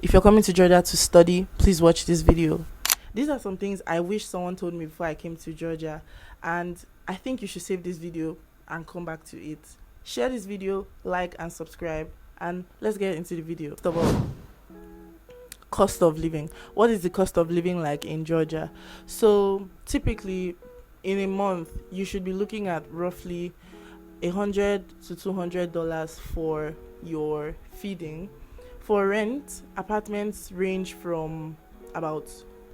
If you're coming to Georgia to study, please watch this video. These are some things I wish someone told me before I came to Georgia, and I think you should save this video and come back to it. Share this video, like and subscribe, and let's get into the video. First of all, cost of living. What is the cost of living like in Georgia? So typically in a month you should be looking at roughly $100 to $200 for your feeding. For rent, apartments range from about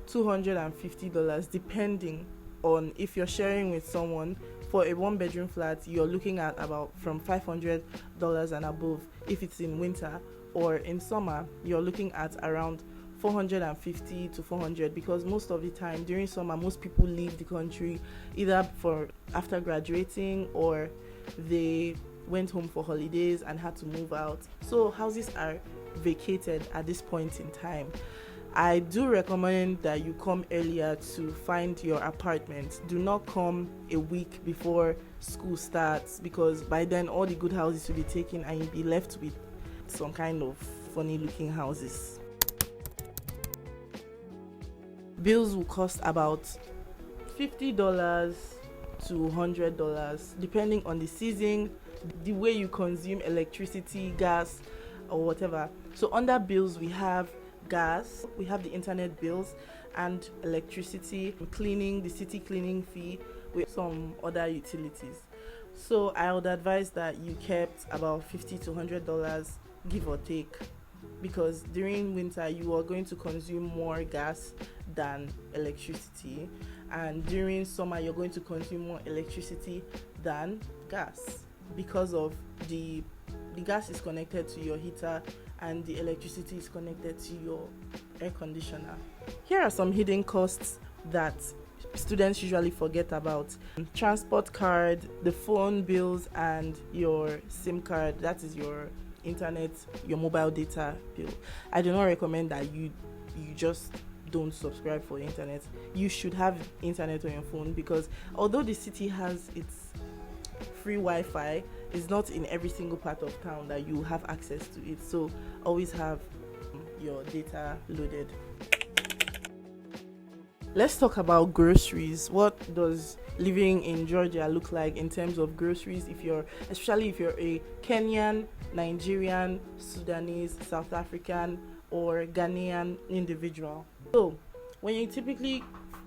$250 depending on if you're sharing with someone. For a one bedroom flat, you're looking at about from $500 and above if it's in winter, or in summer you're looking at around 450 to 400, because most of the time during summer most people leave the country either for after graduating, or they went home for holidays and had to move out, so houses are vacated at this point in time. I do recommend that you come earlier to find your apartment. Do not come a week before school starts, because by then all the good houses will be taken and you'll be left with some kind of funny looking houses. Bills will cost about $50 to $100 depending on the season, the way you consume electricity, gas, or whatever. So under bills we have gas, we have the internet bills and electricity, cleaning, the city cleaning fee, with some other utilities. So I would advise that you kept about $50 to $100, give or take, because during winter you are going to consume more gas than electricity, and during summer you're going to consume more electricity than gas, because of the gas is connected to your heater and the electricity is connected to your air conditioner. Here are some hidden costs that students usually forget about. Transport card, the phone bills, and your SIM card, that is your internet, your mobile data bill. I do not recommend that you just don't subscribe for internet. You should have internet on your phone, because although the city has its free Wi-Fi, it's not in every single part of town that you have access to it, so always have your data loaded. Let's talk about groceries. What does living in Georgia look like in terms of groceries, especially if you're a Kenyan, Nigerian, Sudanese, South African, or Ghanaian individual? So when you typically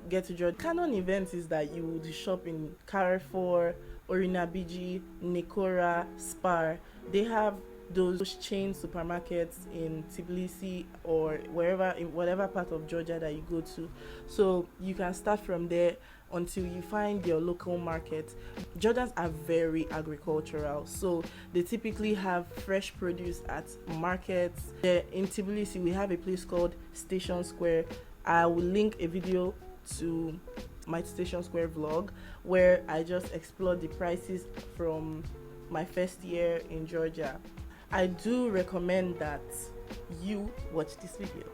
get to Georgia, canon event is that you would shop in Carrefour, Orinabiji, Nikora, Spar. They have those chain supermarkets in Tbilisi or wherever, in whatever part of Georgia that you go to. So you can start from there until you find your local market. Jordans are very agricultural, so they typically have fresh produce at markets. In Tbilisi, we have a place called Station Square. I will link a video to my Station Square vlog where I just explored the prices from my first year in Georgia. I do recommend that you watch this video.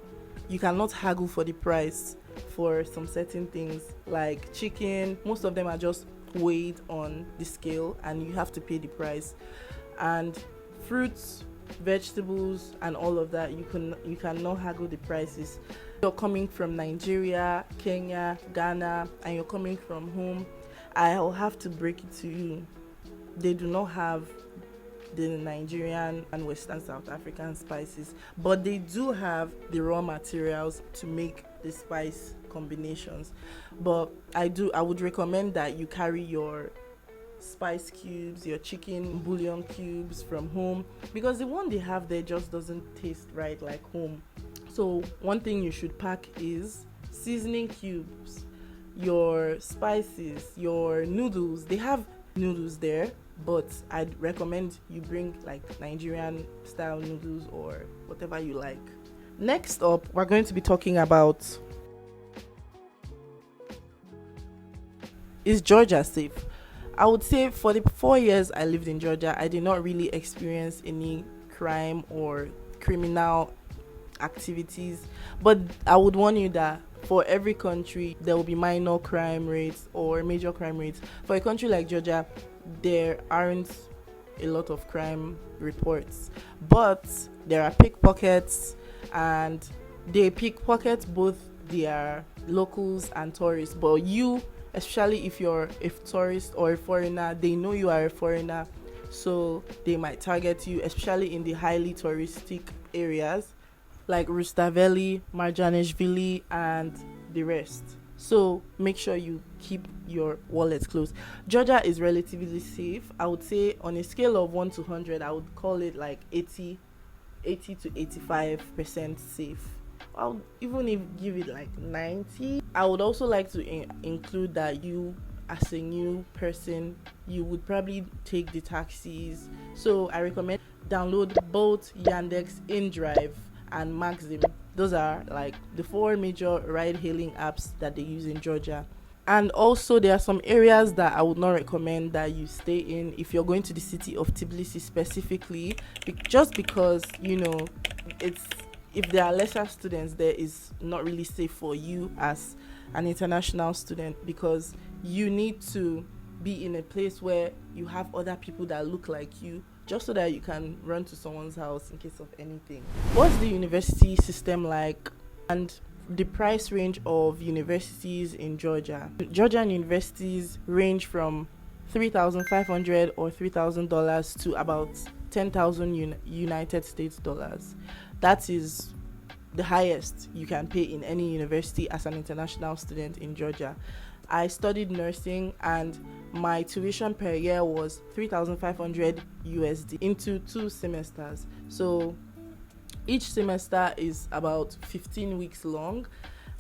You cannot haggle for the price for some certain things like chicken. Most of them are just weighed on the scale and you have to pay the price. And fruits, vegetables, and all of that, you cannot haggle the prices. You're coming from Nigeria, Kenya, Ghana, and you're coming from home, I'll have to break it to you. They do not have the Nigerian and Western South African spices, but they do have the raw materials to make the spice combinations. But I would recommend that you carry your spice cubes, your chicken bouillon cubes from home, because the one they have there just doesn't taste right like home. So one thing you should pack is seasoning cubes, your spices, your noodles. They have noodles there, but I'd recommend you bring like Nigerian style noodles or whatever you like. Next up, we're going to be talking about, is Georgia safe? I would say for the 4 years I lived in Georgia, I did not really experience any crime or criminal activities, but I would warn you that for every country there will be minor crime rates or major crime rates. For a country like Georgia, there aren't a lot of crime reports, but there are pickpockets, and they pickpocket both their locals and tourists. But you, especially if you're a tourist or a foreigner, they know you are a foreigner, so they might target you, especially in the highly touristic areas like Rustaveli, Marjaneshvili, and the rest. So make sure you keep your wallet close. Georgia is relatively safe. I would say on a scale of 1 to 100, I would call it like 80 to 85% safe. I'll even if give it like 90. I would also like to include that you, as a new person, you would probably take the taxis. So I recommend download both Yandex, InDrive, and Maxim. Those are like the 4 major ride-hailing apps that they use in Georgia. And also, there are some areas that I would not recommend that you stay in if you're going to the city of Tbilisi specifically, just because, it's if there are lesser students there, is not really safe for you as an international student, because you need to be in a place where you have other people that look like you, just so that you can run to someone's house in case of anything. What's the university system like, and the price range of universities in Georgia? Georgian universities range from $3,500 or $3,000 to about 10,000 United States dollars. That is the highest you can pay in any university as an international student in Georgia. I studied nursing, and my tuition per year was 3,500 USD into 2 semesters. So each semester is about 15 weeks long,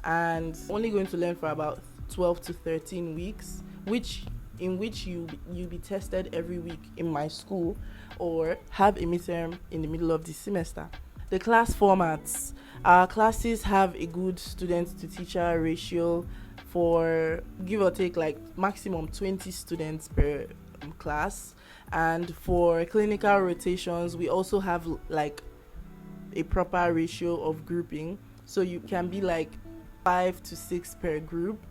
and only going to learn for about 12 to 13 weeks, in which you'll be tested every week in my school, or have a midterm in the middle of the semester. The class formats. Our classes have a good student to teacher ratio for, give or take, like maximum 20 students per class. And for clinical rotations, we also have like a proper ratio of grouping, so you can be like 5 to 6 per group,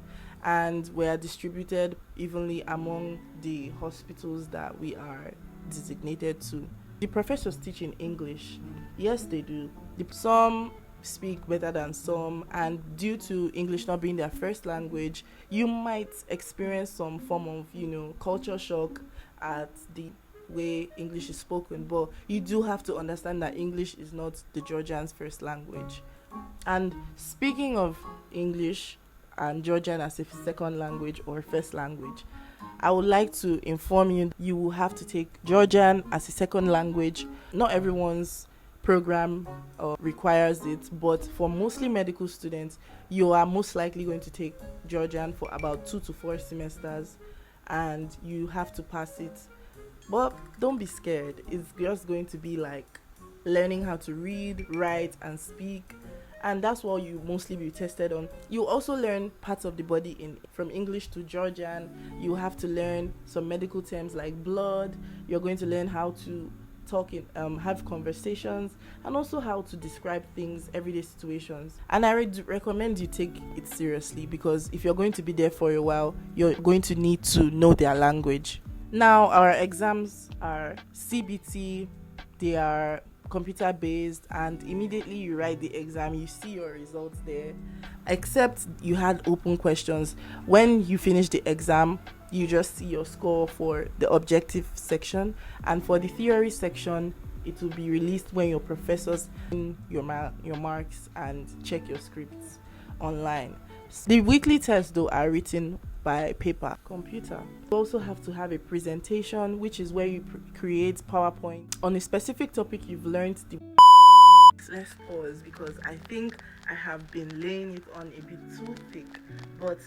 and we are distributed evenly among the hospitals that we are designated to. The professors teach in English. Yes, they do. Some speak better than some, and due to English not being their first language, you might experience some form of culture shock at the way English is spoken, but you do have to understand that English is not the Georgians' first language. And speaking of English and Georgian as a second language or first language, I would like to inform you, you will have to take Georgian as a second language. Not everyone's program requires it, but for mostly medical students, you are most likely going to take Georgian for about 2 to 4 semesters, and you have to pass it. But don't be scared. It's just going to be like learning how to read, write, and speak. And that's what you mostly be tested on. You also learn parts of the body from English to Georgian. You have to learn some medical terms like blood. You're going to learn how to talk have conversations, and also how to describe things, everyday situations. And I recommend you take it seriously, because if you're going to be there for a while, you're going to need to know their language. Now, our exams are CBT. They are computer based, and immediately you write the exam, you see your results there, except you had open questions. When you finish the exam, you just see your score for the objective section, and for the theory section, it will be released when your professors in your marks and check your scripts online. The weekly tests, though, are written by paper, computer. You also have to have a presentation, which is where you create PowerPoint on a specific topic you've learned. Let's pause, because I think I have been laying it on a bit too thick. But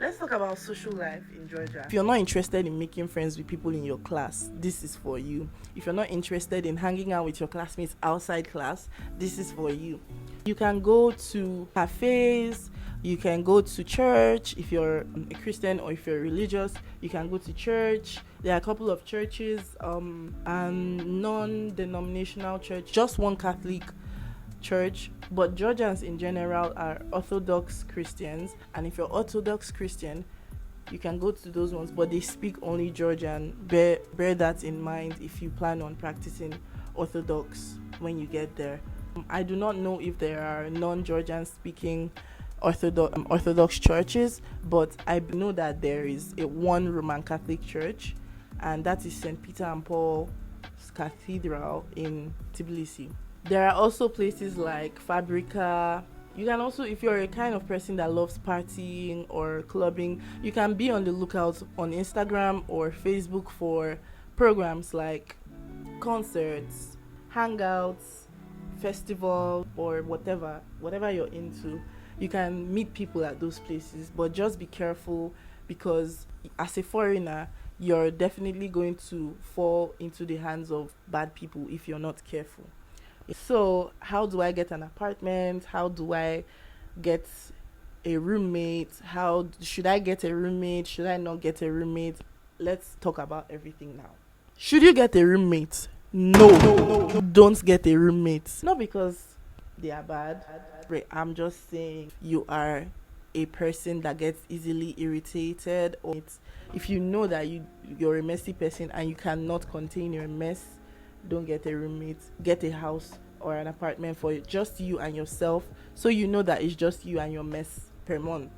let's talk about social life in Georgia. If you're not interested in making friends with people in your class, this is for you. If you're not interested in hanging out with your classmates outside class, this is for you. You can go to cafes, you can go to church. If you're a Christian or if you're religious, you can go to church. There are a couple of churches, and non-denominational church, just one Catholic church. But Georgians in general are Orthodox Christians, and if you're Orthodox Christian, you can go to those ones, but they speak only Georgian. Bear that in mind if you plan on practicing Orthodox when you get there. I do not know if there are non-Georgian speaking Orthodox churches, but I know that there is a one Roman Catholic church, and that is St. Peter and Paul's Cathedral in Tbilisi. There are also places like Fabrica. You can also, if you're a kind of person that loves partying or clubbing, you can be on the lookout on Instagram or Facebook for programs like concerts, hangouts, festival, or whatever you're into. You can meet people at those places, but just be careful, because as a foreigner, you're definitely going to fall into the hands of bad people if you're not careful. So, how do I get an apartment? How do I get a roommate? How should I get a roommate? Should I not get a roommate? Let's talk about everything now. Should you get a roommate? No. Don't get a roommate. Not because they are bad. I'm just saying, you are a person that gets easily irritated, or if you know that you're a messy person and you cannot contain your mess, don't get a roommate. Get a house or an apartment for just you and yourself, so you know that it's just you and your mess per month.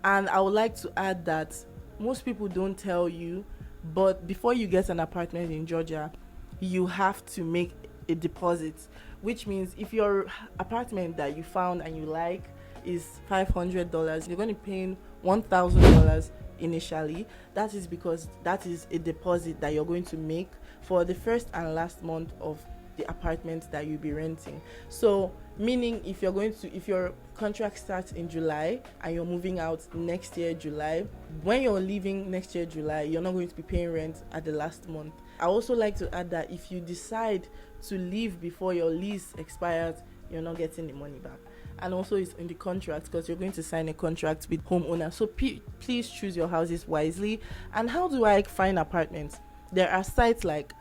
And I would like to add that most people don't tell you, but before you get an apartment in Georgia, you have to make a deposit, which means if your apartment that you found and you like is $500, you're going to pay $1,000 initially. That is because that is a deposit that you're going to make for the first and last month of the apartment that you'll be renting. So meaning if your contract starts in July and you're moving out next year July, when you're leaving next year July, you're not going to be paying rent at the last month. I also like to add that if you decide to leave before your lease expires, you're not getting the money back. And also it's in the contract, because you're going to sign a contract with homeowner. So please choose your houses wisely. And how do I find apartments? There are sites like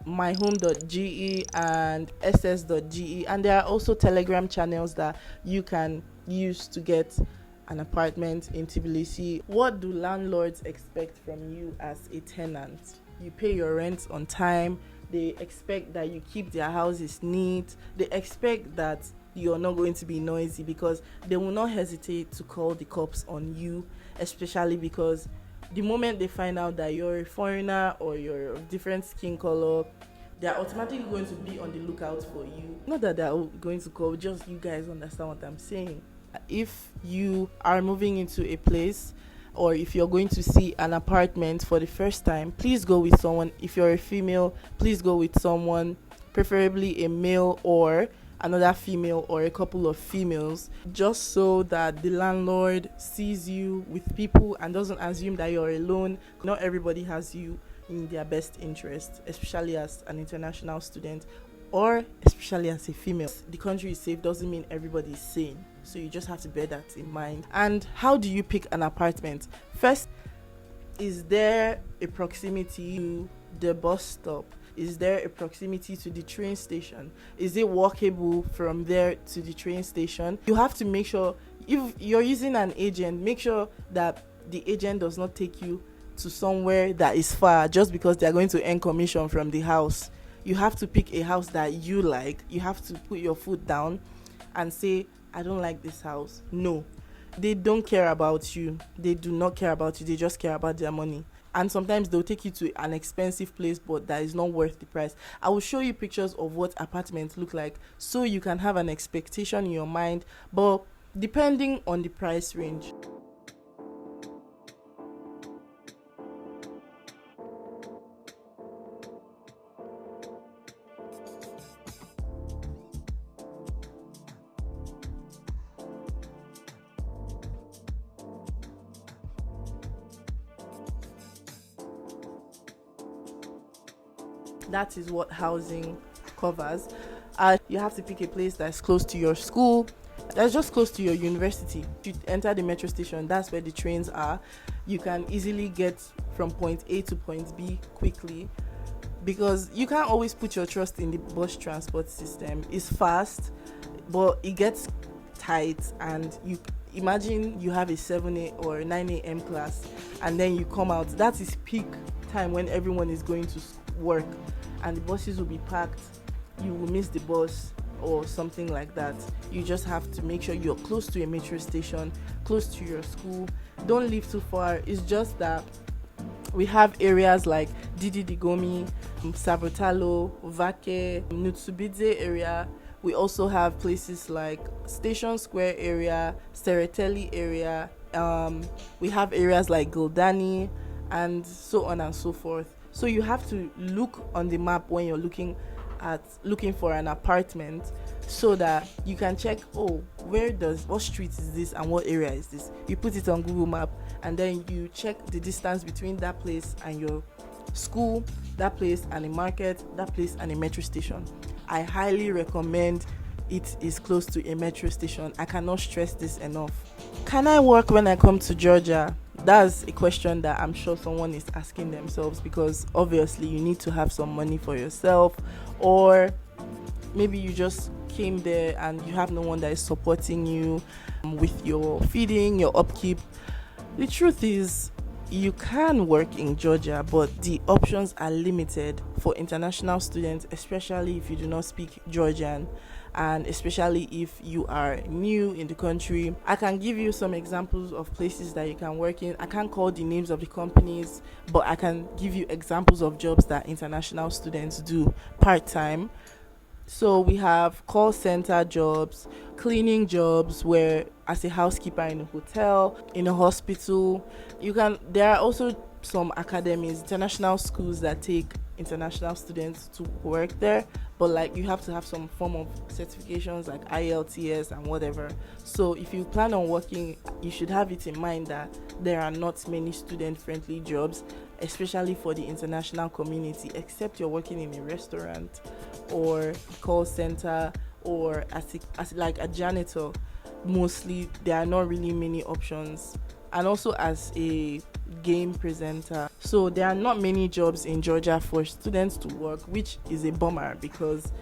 myhome.ge and ss.ge, and there are also Telegram channels that you can use to get an apartment in Tbilisi. What do landlords expect from you as a tenant? You pay your rent on time. They expect that you keep their houses neat. They expect that you're not going to be noisy, because they will not hesitate to call the cops on you, especially because the moment they find out that you're a foreigner or you're of different skin color, they're automatically going to be on the lookout for you. Not that they're going to call, just you guys understand what I'm saying. If you are moving into a place, or if you're going to see an apartment for the first time, please go with someone. If you're a female, please go with someone, preferably a male or another female or a couple of females, just so that the landlord sees you with people and doesn't assume that you're alone. Not everybody has you in their best interest, especially as an international student or especially as a female. The country is safe doesn't mean everybody is sane, so you just have to bear that in mind. And how do you pick an apartment? First, is there a proximity to the bus stop? Is there a proximity to the train station? Is it walkable from there to the train station? You have to make sure, if you're using an agent, make sure that the agent does not take you to somewhere that is far just because they're going to earn commission from the house. You have to pick a house that you like. You have to put your foot down and say, I don't like this house. No, they don't care about you. They do not care about you. They just care about their money. And sometimes they'll take you to an expensive place, but that is not worth the price. I will show you pictures of what apartments look like so you can have an expectation in your mind, but depending on the price range. That is what housing covers. You have to pick a place that's close to your school, that's just close to your university. You enter the metro station, that's where the trains are. You can easily get from point A to point B quickly, because you can't always put your trust in the bus transport system. It's fast, but it gets tight, and you imagine you have a 7 a or 9 a.m. class, and then you come out. That is peak time when everyone is going to work, and the buses will be packed. You will miss the bus, or something like that. You just have to make sure you're close to a metro station, close to your school. Don't live too far. It's just that we have areas like Didi Digomi, Sabotalo, Vake, Nutsubidze area. We also have places like Station Square area, Sereteli area. We have areas like Gildani and so on and so forth. So you have to look on the map when you're looking for an apartment, so that you can check, what street is this and what area is this. You put it on Google Map, and then you check the distance between that place and your school, that place and a market, that place and a metro station. I highly recommend it is close to a metro station. I cannot stress this enough. Can I work when I come to Georgia? That's a question that I'm sure someone is asking themselves, because obviously you need to have some money for yourself, or maybe you just came there and you have no one that is supporting you with your feeding, your upkeep. The truth is, you can work in Georgia, but the options are limited for international students, especially if you do not speak Georgian, and especially if you are new in the country. I can give you some examples of places that you can work in. I can't call the names of the companies, but I can give you examples of jobs that international students do part-time. So we have call center jobs, cleaning jobs, where as a housekeeper in a hotel, in a hospital. There are also some academies, international schools that take international students to work there, but like you have to have some form of certifications like IELTS and whatever. So if you plan on working, you should have it in mind that there are not many student-friendly jobs, especially for the international community, except you're working in a restaurant or call center or as like a janitor. Mostly there are not really many options, and also as a game presenter. So there are not many jobs in Georgia for students to work, which is a bummer, because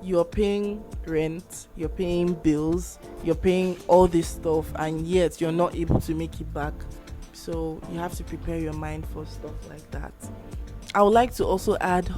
you're paying rent, you're paying bills, you're paying all this stuff, and yet you're not able to make it back. So you have to prepare your mind for stuff like that. I would like to also add,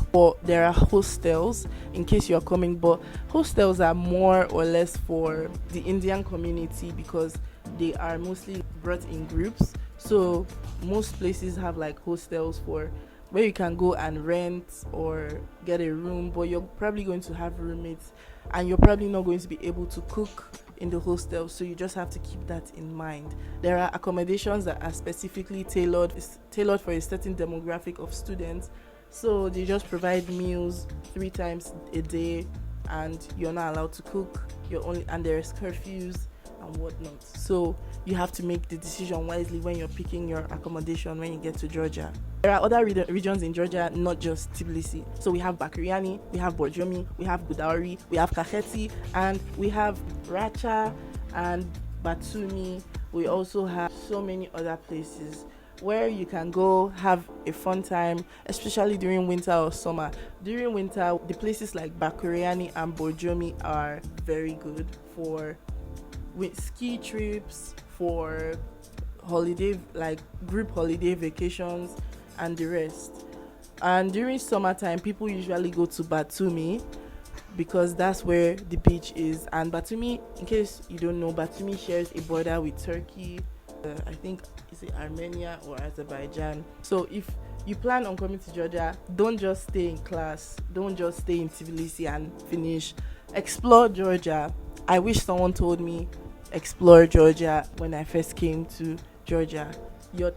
there are hostels in case you're coming, but hostels are more or less for the Indian community, because they are mostly brought in groups. So most places have like hostels for where you can go and rent or get a room, but you're probably going to have roommates and you're probably not going to be able to cook in the hostel, so you just have to keep that in mind. There are accommodations that are specifically tailored for a certain demographic of students, so they just provide meals 3 times a day, and you're not allowed to cook. And there's curfews and whatnot. So you have to make the decision wisely when you're picking your accommodation when you get to Georgia. There are other regions in Georgia, not just Tbilisi. So we have Bakuriani, we have Borjomi, we have Gudauri, we have Kakheti, and we have Racha and Batumi. We also have so many other places where you can go have a fun time, especially during winter or summer. During winter, the places like Bakuriani and Borjomi are very good for ski trips, for holiday, like group holiday vacations and the rest. And during summertime, people usually go to Batumi, because that's where the beach is. And Batumi, in case you don't know, Batumi shares a border with Turkey, I think it's Armenia or Azerbaijan. So if you plan on coming to Georgia, don't just stay in class, don't just stay in Tbilisi and finish. Explore Georgia. I wish someone told me explore Georgia when I first came to Georgia. You're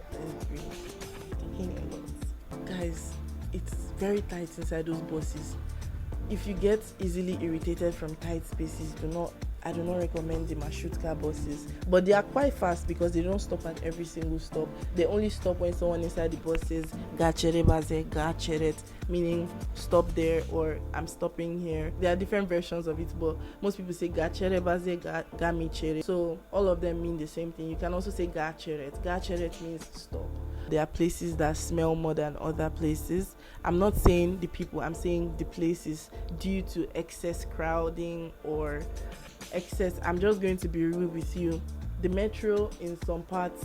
taking a lot. Guys, it's very tight inside those buses. If you get easily irritated from tight spaces, I do not recommend the Mashutka buses. But they are quite fast because they don't stop at every single stop. They only stop when someone inside the bus says Gachere baze, gacheret, meaning stop there or I'm stopping here. There are different versions of it, but most people say Gachere baze, gamichere. So all of them mean the same thing. You can also say gacheret. Gacheret means stop. There are places that smell more than other places. I'm not saying the people, I'm saying the places, due to excess crowding or I'm just going to be real with you. The metro in some parts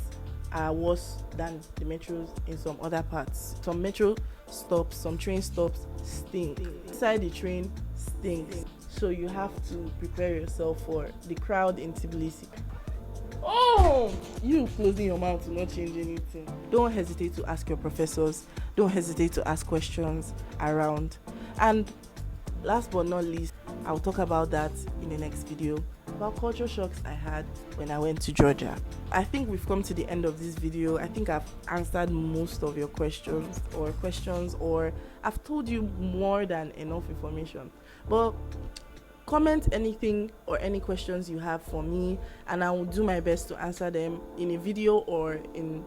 are worse than the metros in some other parts. Some metro stops, some train stops stink. Inside the train stinks. So you have to prepare yourself for the crowd in Tbilisi. Oh, you closing your mouth to not change anything. Don't hesitate to ask your professors. Don't hesitate to ask questions around. And last but not least, I'll talk about that in the next video, about culture shocks I had when I went to Georgia. I think we've come to the end of this video. I think I've answered most of your questions, or I've told you more than enough information. But comment anything or any questions you have for me, and I will do my best to answer them in a video or in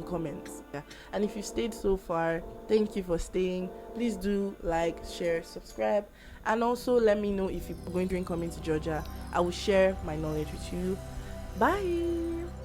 comments. Yeah. And if you stayed so far, thank you for staying. Please do like, share, subscribe, and also let me know if you're going to coming to Georgia. I will share my knowledge with you. Bye.